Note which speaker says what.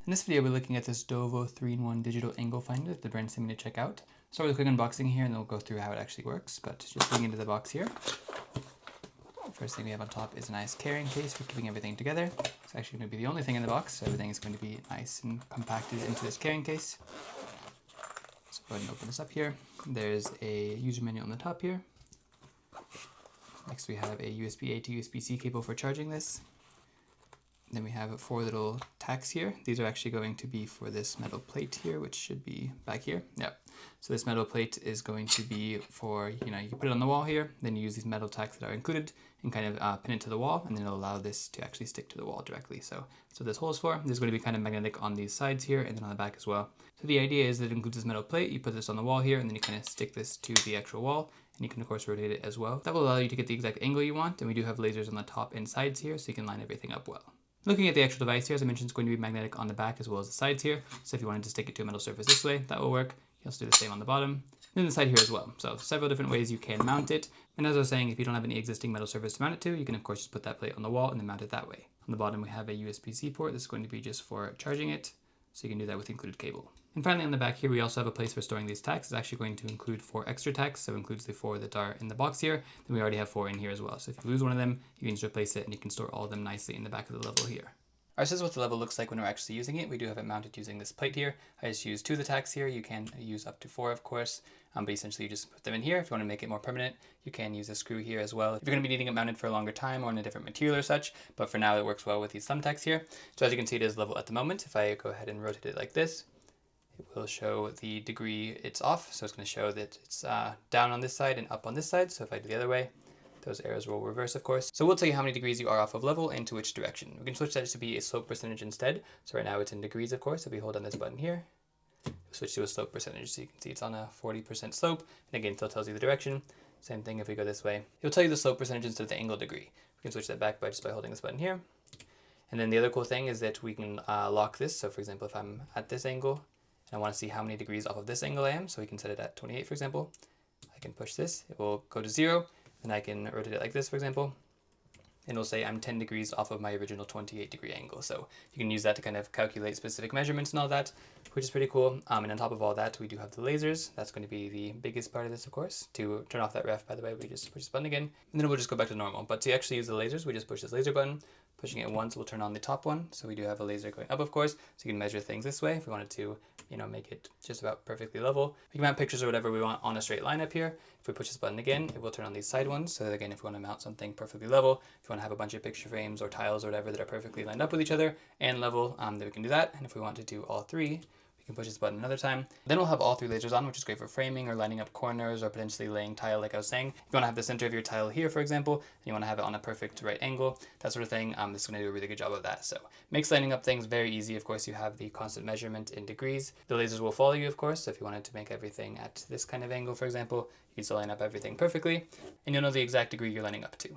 Speaker 1: In this video, we're looking at this Dovoh 3-in-1 digital angle finder that the brand sent me to check out. Start with a quick unboxing here and then we'll go through how it actually works, but just getting into the box here. First thing we have on top is a nice carrying case for keeping everything together. It's actually going to be the only thing in the box, so everything is going to be nice and compacted into this carrying case. So go ahead and open this up here. There's a user manual on the top here. Next we have a USB-A to USB-C cable for charging this. Then we have 4 little tacks here. These are actually going to be for this metal plate here, which should be back here. Yep. So this metal plate is going to be for, you can put it on the wall here, then you use these metal tacks that are included and kind of pin it to the wall, and then it'll allow this to actually stick to the wall directly. So this hole is for. There's going to be kind of magnetic on these sides here and then on the back as well. So the idea is that it includes this metal plate. You put this on the wall here and then you kind of stick this to the actual wall. And you can of course rotate it as well. That will allow you to get the exact angle you want, and we do have lasers on the top and sides here so you can line everything up well. Looking at the actual device here, as I mentioned, it's going to be magnetic on the back as well as the sides here. So if you wanted to stick it to a metal surface this way, that will work. You also do the same on the bottom. And then the side here as well. So several different ways you can mount it. And as I was saying, if you don't have any existing metal surface to mount it to, you can of course just put that plate on the wall and then mount it that way. On the bottom we have a USB-C port. This is going to be just for charging it. So you can do that with the included cable. And finally on the back here, we also have a place for storing these tacks. It's actually going to include 4 extra tacks. So it includes the 4 that are in the box here. Then we already have 4 in here as well. So if you lose one of them, you can just replace it and you can store all of them nicely in the back of the level here. Alright, so this is what the level looks like when we're actually using it. We do have it mounted using this plate here. I just used 2 of the tacks here. You can use up to 4, of course, but essentially you just put them in here. If you want to make it more permanent, you can use a screw here as well. If you're going to be needing it mounted for a longer time or in a different material or such, but for now it works well with these thumbtacks here. So as you can see, it is level at the moment. If I go ahead and rotate it like this, it will show the degree it's off. So it's going to show that it's down on this side and up on this side. So if I do the other way, those arrows will reverse, of course. So we'll tell you how many degrees you are off of level and to which direction. We can switch that to be a slope percentage instead. So right now it's in degrees, of course. If we hold on this button here, we'll switch to a slope percentage. So you can see it's on a 40% slope. And again, it still tells you the direction. Same thing if we go this way. It'll tell you the slope percentage instead of the angle degree. We can switch that back by just by holding this button here. And then the other cool thing is that we can lock this. So for example, if I'm at this angle and I want to see how many degrees off of this angle I am, so we can set it at 28, for example. I can push this. It will go to 0. And I can rotate it like this, for example, and it'll say I'm 10 degrees off of my original 28 degree angle. So you can use that to kind of calculate specific measurements and all that, which is pretty cool. And on top of all that, we do have the lasers. That's going to be the biggest part of this, of course. To turn off that ref, by the way, we just push this button again, and then we'll just go back to normal. But to actually use the lasers, we just push this laser button. Pushing it once will turn on the top one. So we do have a laser going up, of course, so you can measure things this way if we wanted to, make it just about perfectly level. We can mount pictures or whatever we want on a straight line up here. If we push this button again, it will turn on these side ones. So that again, if we want to mount something perfectly level, if you want to have a bunch of picture frames or tiles or whatever that are perfectly lined up with each other and level, then we can do that. And if we want to do all 3, you can push this button another time. Then we'll have all 3 lasers on, which is great for framing or lining up corners or potentially laying tile, like I was saying. If you want to have the center of your tile here, for example, and you want to have it on a perfect right angle, that sort of thing, this is going to do a really good job of that. So makes lining up things very easy. Of course, you have the constant measurement in degrees. The lasers will follow you, of course. So if you wanted to make everything at this kind of angle, for example, you can still line up everything perfectly, and you'll know the exact degree you're lining up to.